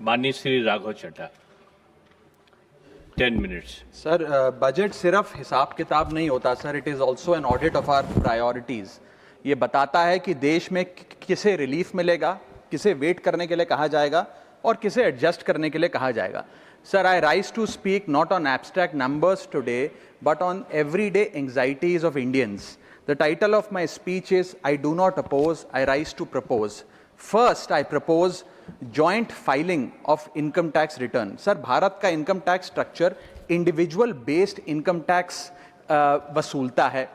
माननीय Shri Raghav Chadha, 10 minutes. Sir, budget सिर्फ हिसाब किताब नहीं होता sir, it is also an audit of our priorities. ये बताता है कि देश में किसे रिलीफ मिलेगा, किसे वेट करने के लिए कहा जाएगा और किसे एडजस्ट करने के लिए कहा जाएगा। Sir, I rise to speak not on abstract numbers today but on everyday anxieties of Indians. The title of my speech is I do not oppose, I rise to propose. First, I propose joint filing of income tax return. Sir, Bharat का income tax structure individual based income tax वसूलता है,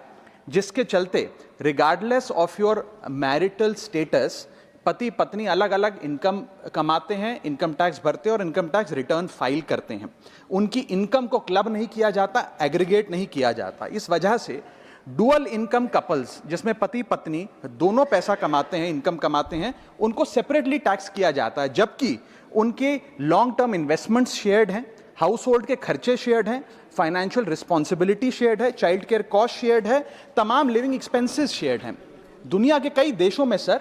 जिसके चलते regardless of your marital status पति पत्नी अलग अलग income कमाते हैं, इनकम टैक्स भरते हैं और इनकम टैक्स रिटर्न फाइल करते हैं। उनकी इनकम को क्लब नहीं किया जाता, एग्रीगेट नहीं किया जाता। इस वजह से डुअल इनकम कपल्स, जिसमें पति पत्नी दोनों पैसा कमाते हैं, इनकम कमाते हैं, उनको सेपरेटली टैक्स किया जाता है, जबकि उनके लॉन्ग टर्म इन्वेस्टमेंट्स शेयर्ड हैं, हाउस होल्ड के खर्चे शेयर्ड हैं, फाइनेंशियल रिस्पॉन्सिबिलिटी शेयर्ड है, चाइल्ड केयर कॉस्ट शेयर्ड है, तमाम लिविंग एक्सपेंसेस शेयर्ड हैं। दुनिया के कई देशों में सर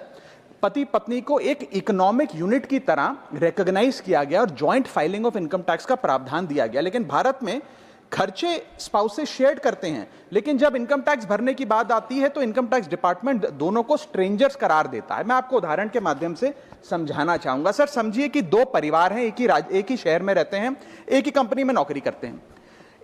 पति पत्नी को एक इकोनॉमिक यूनिट की तरह रिकॉग्नाइज किया गया और joint filing of income tax का प्रावधान दिया गया। लेकिन भारत में खर्चे स्पाउसेस शेयर करते हैं, लेकिन जब इनकम टैक्स भरने की बात आती है तो इनकम टैक्स डिपार्टमेंट दोनों को स्ट्रेंजर्स करार देता है। मैं आपको उदाहरण के माध्यम से समझाना चाहूंगा। सर, समझिए कि दो परिवार हैं, एक ही शहर में रहते हैं, एक ही कंपनी में नौकरी करते हैं।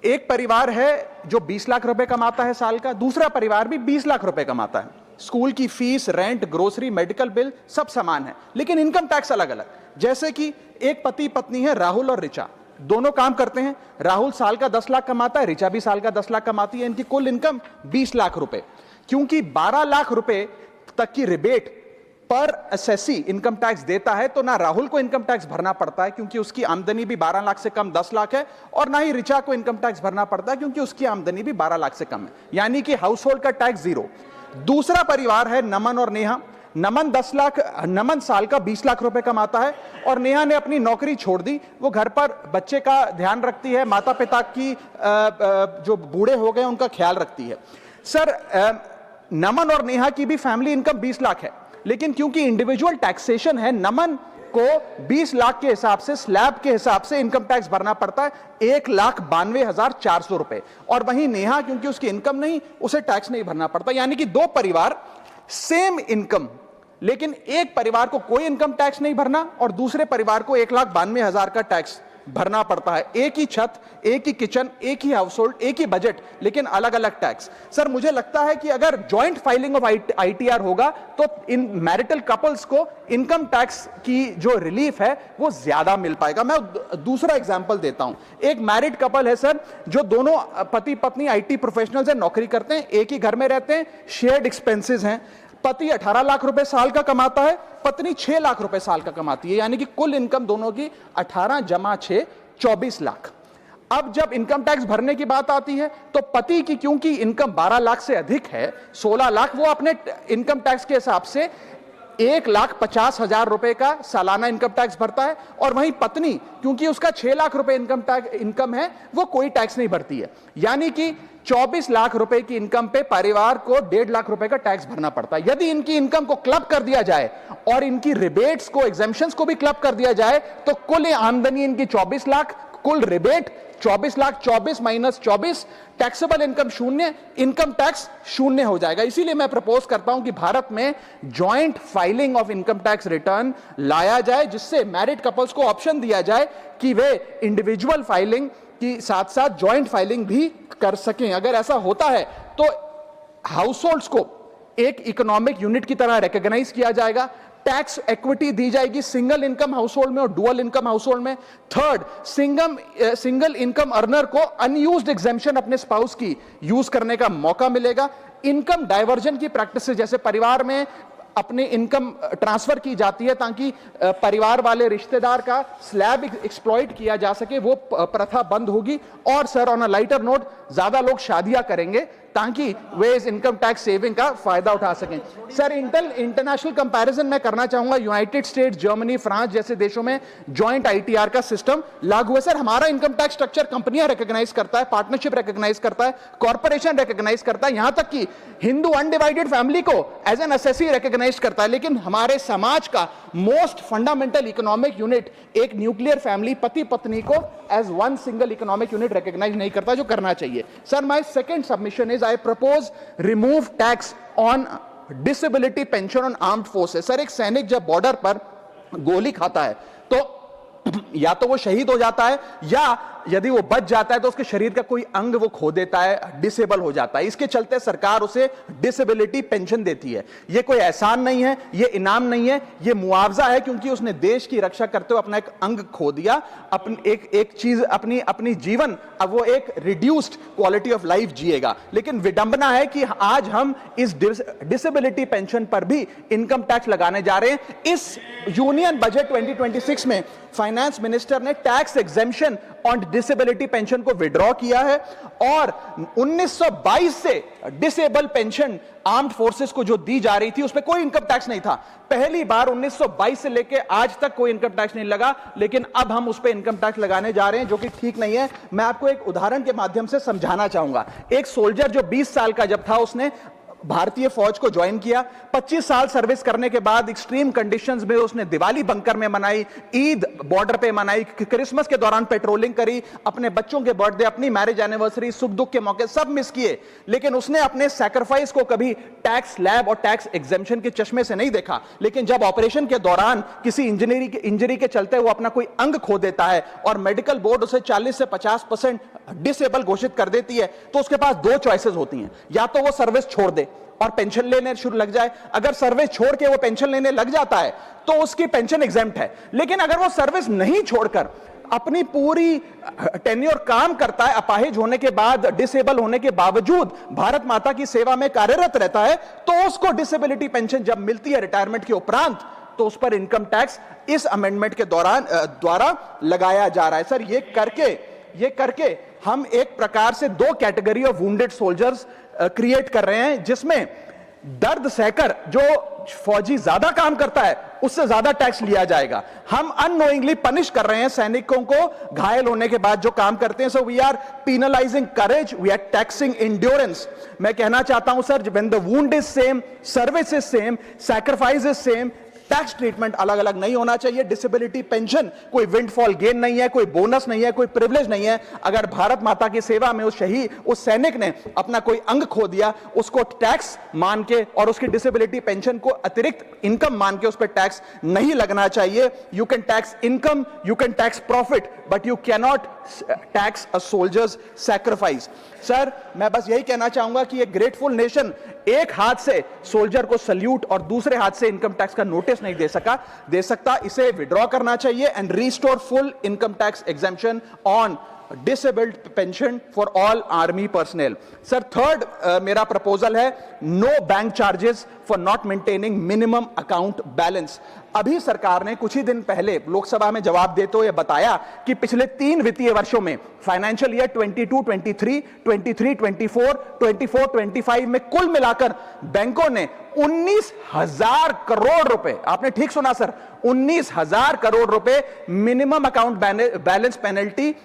एक परिवार है जो 20 लाख रुपए कमाता है साल का, दूसरा परिवार भी 20 लाख रुपए कमाता है। स्कूल की fees, rent, grocery, medical bill सब समान है, लेकिन इनकम टैक्स अलग अलग। जैसे कि एक पति पत्नी है, राहुल और ऋचा, दोनों काम करते हैं। राहुल साल का 10 लाख कमाता है, ऋचा भी साल का 10 लाख कमाती है। इनकी कुल इनकम 20 लाख रुपए। क्योंकि 12 लाख रुपए तक की रिबेट पर एसएससी इनकम टैक्स देता है, तो ना राहुल को इनकम टैक्स भरना पड़ता है क्योंकि उसकी आमदनी भी 12 लाख से कम 10 लाख है, और ना ही ऋचा को इनकम टैक्स भरना पड़ता है क्योंकि उसकी आमदनी भी 12 लाख से कम है, यानी कि हाउस होल्ड का टैक्स जीरो। दूसरा परिवार है नमन और नेहा। नमन साल का 20 लाख रुपए कमाता है और नेहा ने अपनी नौकरी छोड़ दी। वो घर पर बच्चे का ध्यान रखती है, माता पिता की जो बूढ़े हो गए उनका ख्याल रखती है। सर, नमन और नेहा की भी फैमिली इनकम 20 लाख है, लेकिन क्योंकि इंडिविजुअल टैक्सेशन है, नमन को 20 लाख के हिसाब से, स्लैब के हिसाब से इनकम टैक्स भरना पड़ता है 1,92,400 रुपए, और वहीं नेहा क्योंकि उसकी इनकम नहीं, उसे टैक्स नहीं भरना पड़ता। यानी कि दो परिवार, सेम इनकम, लेकिन एक परिवार को कोई इनकम टैक्स नहीं भरना और दूसरे परिवार को 1,92,000 का टैक्स भरना पड़ता है। एक ही छत, एक ही किचन, एक ही हाउस होल्ड, एक ही बजट, लेकिन अलग अलग टैक्स। सर, मुझे लगता है कि अगर जॉइंट फाइलिंग ऑफ आईटीआर होगा तो इन मैरिटल कपल्स को इनकम टैक्स की जो रिलीफ है वो ज्यादा मिल पाएगा। मैं दूसरा एग्जांपल देता हूं। एक मैरिड कपल है सर, जो दोनों पति पत्नी आईटी प्रोफेशनल्स हैं, नौकरी करते हैं, एक ही घर में रहते हैं, शेयर्ड एक्सपेंसेस हैं। पति 18 लाख रुपए साल का कमाता है, पत्नी 6 लाख रुपए साल का कमाती है, यानी कि कुल इनकम दोनों की 18 जमा 6 24 लाख। अब जब इनकम टैक्स भरने की बात आती है तो पति की क्योंकि इनकम 12 लाख से अधिक है, 16 लाख, वो अपने इनकम टैक्स के हिसाब से 1,50,000 रुपए का सालाना इनकम टैक्स भरता है, और वहीं पत्नी क्योंकि उसका 6 लाख रुपए इनकम है, वो कोई टैक्स नहीं भरती है। यानी कि 24 लाख रुपए की इनकम पे परिवार को 1.5 लाख रुपए का टैक्स भरना पड़ता है। यदि इनकी इनकम को क्लब कर दिया जाए और इनकी रिबेट्स को, एग्जेम्पशंस को भी क्लब कर दिया जाए, तो कुल आमदनी इनकी 24 लाख, कुल rebate 24 lakh, 24 minus 24, taxable income शून्य, इनकम टैक्स शून्य हो जाएगा। इसीलिए मैं प्रपोज करता हूं कि भारत में joint filing of income tax return लाया जाए, जिससे मैरिड कपल्स को ऑप्शन दिया जाए कि वे इंडिविजुअल फाइलिंग की साथ साथ जॉइंट फाइलिंग भी कर सकें। अगर ऐसा होता है तो हाउस होल्ड्स को एक इकोनॉमिक यूनिट की तरह रिकॉग्नाइज किया जाएगा, टैक्स इक्विटी दी जाएगी सिंगल इनकम हाउस होल्ड में और डुअल इनकम हाउस होल्ड में। थर्ड, सिंगल इनकम अर्नर को अनयूज्ड एग्जेम्पशन अपने स्पाउस की यूज करने का मौका मिलेगा। इनकम डाइवर्जन की प्रैक्टिस, जैसे परिवार में अपनी इनकम ट्रांसफर की जाती है ताकि परिवार वाले रिश्तेदार का स्लैब एक्सप्लॉइट किया जा सके, वो प्रथा बंद होगी। और sir, on a lighter note, ज्यादा लोग शादियां करेंगे ताकि वे इस इनकम टैक्स सेविंग का फायदा उठा सकें। सर, इंटरनेशनल कंपैरिजन मैं करना चाहूंगा। यूनाइटेड स्टेट्स, जर्मनी, फ्रांस जैसे देशों में जॉइंट आईटीआर का सिस्टम लागू है। सर, हमारा इनकम टैक्स स्ट्रक्चर कंपनियां रिकॉग्नाइज करता है, पार्टनरशिप रिकॉग्नाइज करता है, कॉर्पोरेशन रिकॉग्नाइज करता है, यहां तक कि हिंदू अनडिवाइडेड फैमिली को एज एन एसएससी रिकॉग्नाइज करता है। लेकिन हमारे समाज का मोस्ट फंडामेंटल इकोनॉमिक यूनिट, एक न्यूक्लियर फैमिली, पति पत्नी को as one single economic unit recognise नहीं करता, जो करना चाहिए। Sir, my second submission is I propose remove tax on disability pension on armed forces. सर, एक सैनिक जब बॉर्डर पर गोली खाता है तो या तो वो शहीद हो जाता है, या यदि वो बच जाता है तो उसके शरीर का कोई अंग वो खो देता है, डिसेबल हो जाता है। इसके चलते सरकार उसे डिसेबिलिटी पेंशन देती है। ये कोई एहसान नहीं है, ये इनाम नहीं है, ये मुआवजा है, क्योंकि उसने देश की रक्षा करते हुए अपना एक अंग खो दिया, अपनी एक चीज, अपनी जीवन, अब वो एक रिड्यूस्ड क्वालिटी ऑफ लाइफ जिएगा। लेकिन विडंबना है कि आज हम इस डिसेबिलिटी पेंशन पर भी इनकम टैक्स लगाने जा रहे हैं। इस यूनियन बजट 2026 में फाइनेंस मिनिस्टर ने tax exemption on disability pension को विड्रॉ किया है, और 1922 से डिसेबल पेंशन आर्म्ड फोर्सेस को जो दी जा रही थी उस पर कोई इनकम टैक्स नहीं था। पहली बार 1922 से लेके आज तक कोई इनकम टैक्स नहीं लगा, लेकिन अब हम उस पर इनकम टैक्स लगाने जा रहे हैं, जो कि ठीक नहीं है। मैं आपको एक उदाहरण के माध्यम से समझाना चाहूंगा। एक सोल्जर जो 20 साल का जब था, उसने भारतीय फौज को ज्वाइन किया। 25 साल सर्विस करने के बाद एक्सट्रीम कंडीशंस में उसने दिवाली बंकर में मनाई, ईद बॉर्डर पे मनाई, क्रिसमस के दौरान पेट्रोलिंग करी, अपने बच्चों के बर्थडे, अपनी मैरिज एनिवर्सरी, सुख दुख के मौके सब मिस किए। लेकिन उसने अपने सैक्रिफाइस को कभी टैक्स लैब और टैक्स एग्जेम्पशन के चश्मे से नहीं देखा। लेकिन जब ऑपरेशन के दौरान किसी इंजरी के चलते वो अपना कोई अंग खो देता है और मेडिकल बोर्ड उसे 40 से 50% डिसेबल घोषित कर देती है, तो उसके पास दो चॉइसेस होती हैं। या तो वो सर्विस छोड़ दे और पेंशन लेने शुरू लग जाए। अगर सर्विस छोड़ के वो पेंशन लेने लग जाता है तो उसकी पेंशन एग्जेम्प्ट है। लेकिन अगर वो सर्विस नहीं छोड़कर अपनी पूरी टेन्योर काम करता है, अपाहिज होने के बाद, डिसेबल होने के बावजूद भारत माता की सेवा में कार्यरत रहता है, तो उसको डिसेबिलिटी पेंशन जब मिलती है रिटायरमेंट के उपरांत, तो उस पर इनकम टैक्स इस अमेंडमेंट के द्वारा लगाया जा रहा है। सर, ये करके हम एक प्रकार से दो category of wounded soldiers create कर रहे हैं, जिसमें दर्द सहकर जो फौजी ज्यादा काम करता है उससे ज्यादा टैक्स लिया जाएगा। हम अननोइंगली पनिश कर रहे हैं सैनिकों को घायल होने के बाद जो काम करते हैं। So we are penalising courage, we are taxing endurance. मैं कहना चाहता हूं sir, when the wound is same, service is same, sacrifice is same, tax treatment अलग अलग नहीं होना चाहिए। डिसेबिलिटी पेंशन कोई विंडफॉल गेन नहीं है, कोई बोनस नहीं है, कोई प्रिविलेज नहीं है। अगर भारत माता की सेवा में उस सैनिक ने अपना कोई अंग खो दिया, उसको टैक्स मान के और उसकी डिसेबिलिटी पेंशन को अतिरिक्त इनकम मान के उस पर टैक्स नहीं लगना चाहिए। You can tax income, you can tax profit, but you cannot tax a soldiers sacrifice. Sir, मैं बस यही कहना चाहूंगा कि एक ग्रेटफुल नेशन एक हाथ से सोल्जर को सल्यूट और दूसरे हाथ से इनकम टैक्स का नोटिस नहीं दे सकता। इसे विड्रॉ करना चाहिए and restore full income tax exemption on disabled pension for all army personnel. Sir, third मेरा प्रपोजल है no bank charges for not maintaining minimum account balance. अभी सरकार ने कुछ ही दिन पहले लोकसभा में जवाब देते हुए बताया कि पिछले 3 वित्तीय वर्षों में, फाइनेंशियल ईयर 22-23, 23-24, 24-25 में कुल मिलाकर बैंकों ने 19,000 करोड़ रुपए, आपने ठीक सुना सर, 19,000 करोड़ रुपए minimum account balance penalty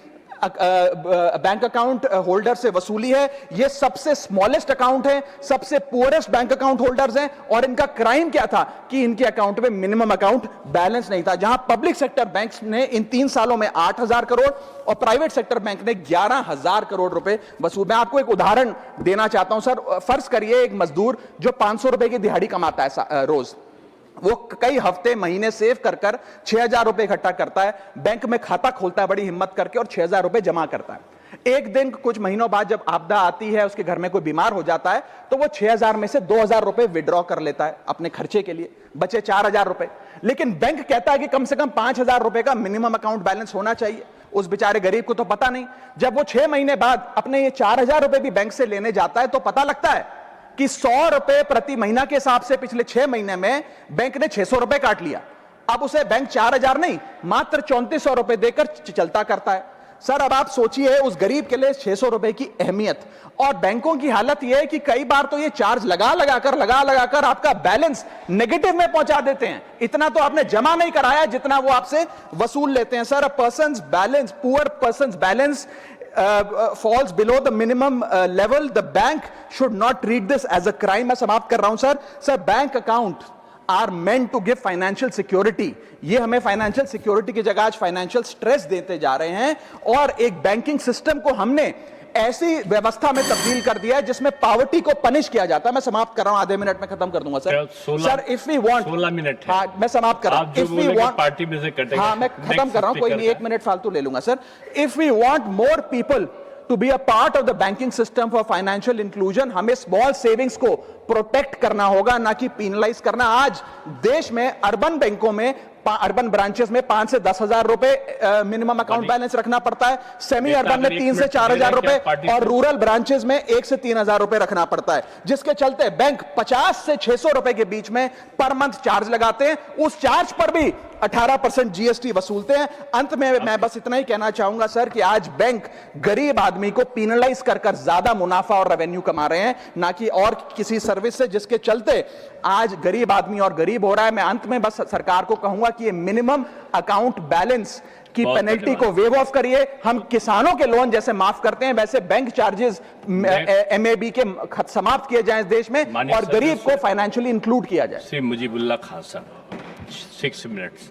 bank account holder से वसूली है। ये सबसे स्मॉलेस्ट अकाउंट है, सबसे पुअरेस्ट बैंक अकाउंट होल्डर्स हैं, और इनका क्राइम क्या था कि इनके अकाउंट में मिनिमम अकाउंट बैलेंस नहीं था। जहां पब्लिक सेक्टर बैंक्स ने इन 3 सालों में 8,000 करोड़ और प्राइवेट सेक्टर बैंक ने 11,000 करोड़ रुपए वसूल। मैं आपको एक उदाहरण देना चाहता हूं सर। फर्ज करिए एक मजदूर जो 500 रुपए की दिहाड़ी कमाता है रोज, वो कई हफ्ते महीने सेव कर 6,000 रुपए इकट्ठा करता है, बैंक में खाता खोलता है बड़ी हिम्मत करके और 6,000 रुपए जमा करता है। एक दिन कुछ महीनों बाद जब आपदा आती है, उसके घर में कोई बीमार हो जाता है, तो वो 6,000 में से 2,000 रुपए विड्रॉ कर लेता है अपने खर्चे के लिए, बचे 4,000 रुपए। लेकिन बैंक कहता है कि कम से कम 5,000 रुपए का मिनिमम अकाउंट बैलेंस होना चाहिए। उस बेचारे गरीब को तो पता नहीं। जब वो 6 महीने बाद अपने ये 4,000 रुपए भी बैंक से लेने जाता है तो पता लगता है कि 100 रुपए प्रति महीना के हिसाब से पिछले 6 महीने में बैंक ने 600 रुपए काट लिया। अब उसे बैंक 4,000 नहीं, मात्र 3,400 रुपए देकर चलता करता है। सर अब आप सोचिए उस गरीब के लिए 600 रुपए की अहमियत, और बैंकों की हालत यह है कि कई बार तो ये चार्ज लगा लगाकर आपका बैलेंस नेगेटिव में पहुंचा देते हैं। इतना तो आपने जमा नहीं कराया जितना वो आपसे वसूल लेते हैं। Sir, poor persons balance falls below the minimum level, the bank should not treat this as a crime। मैं समाप्त कर रहा हूं sir. Bank account are meant to give financial security. ये हमें फाइनेंशियल सिक्योरिटी की जगह आज फाइनेंशियल स्ट्रेस देते जा रहे हैं, और एक बैंकिंग सिस्टम को हमने ऐसी व्यवस्था में तब्दील कर दिया है जिसमें पॉवर्टी को पनिश किया जाता है। मैं समाप्त कर रहा हूं, आधे मिनट में खत्म कर दूंगा sir. Sir, if we want 16 minute है। हाँ, मैं समाप्त कर रहा हूं। इफ वी वांट पार्टी में से कटेगा। हाँ, मैं खत्म कर रहा हूं, कोई नहीं, 1 मिनट फालतू ले लूंगा sir. If we want more people to be a part of the banking system for financial inclusion, हमें स्मॉल सेविंग्स को प्रोटेक्ट करना होगा, ना कि पीनलाइज करना। आज देश में अर्बन बैंकों में, अर्बन ब्रांचेस में 5 से 10 हजार रुपए मिनिमम अकाउंट बैलेंस रखना पड़ता है, सेमी अर्बन में 3 से 4 हजार रुपए, और रूरल ब्रांचेस में 1 से 3 हजार रुपए रखना पड़ता है, जिसके चलते बैंक 50 से 600 रुपए के बीच में पर मंथ चार्ज लगाते हैं। उस चार्ज पर भी 18% जीएसटी वसूलते हैं। अंत में मैं बस इतना ही कहना चाहूंगा सर कि आज बैंक गरीब आदमी को पीनलाइज कर ज्यादा मुनाफा और रेवेन्यू कमा रहे हैं, ना कि और किसी सर्विस से, जिसके चलते आज गरीब आदमी और गरीब हो रहा है। मैं अंत में बस सरकार को कहूंगा कि ये मिनिमम अकाउंट बैलेंस की पेनल्टी को वेव ऑफ करिए। हम किसानों के लोन जैसे माफ करते हैं, वैसे बैंक चार्जेस एमएबी के समाप्त किए जाएं इस देश में, और गरीब को फाइनेंशियली इंक्लूड किया जाए। मुजीबुल्लाह खान साहब 6 मिनट्स।